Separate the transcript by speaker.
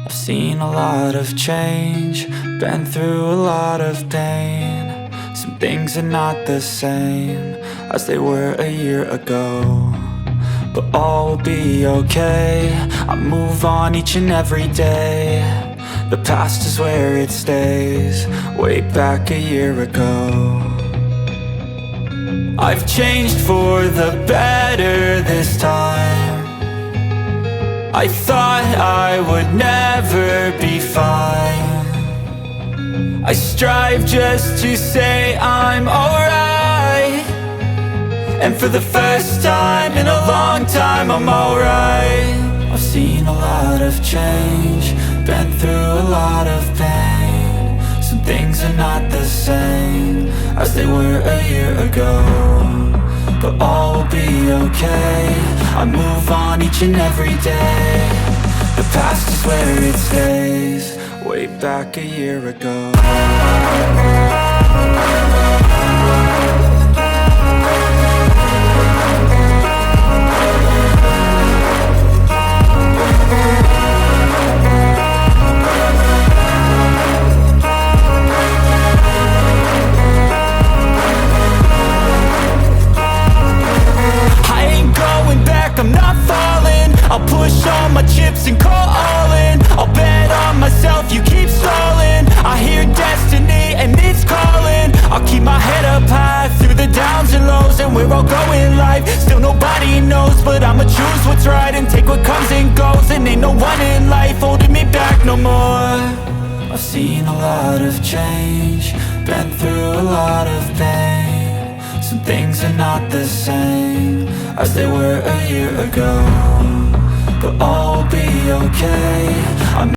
Speaker 1: I've seen a lot of change, been through a lot of pain. Some things are not the same as they were a year ago, but all will be okay. I move on each and every day. The past is where it stays, way back a year ago. I've changed for the better this time. I thought I would never be fine. I strive just to say I'm alright, and for the first time in a long time I'm alright. I've seen a lot of change, been through a lot of pain. Some things are not the same as they were a year ago, but all will be okay. I move on each and every day. The past is where it stays, way back a year ago. I'm not falling, I'll push all my chips and call all in. I'll bet on myself, you keep stalling. I hear destiny and it's calling. I'll keep my head up high through the downs and lows, and we're all going life. Still nobody knows, but I'ma choose what's right and take what comes and goes. And ain't no one in life holding me back no more. I've seen a lot of change, been through a lot of pain. Some things are not the same as they were a year ago, but all will be okay.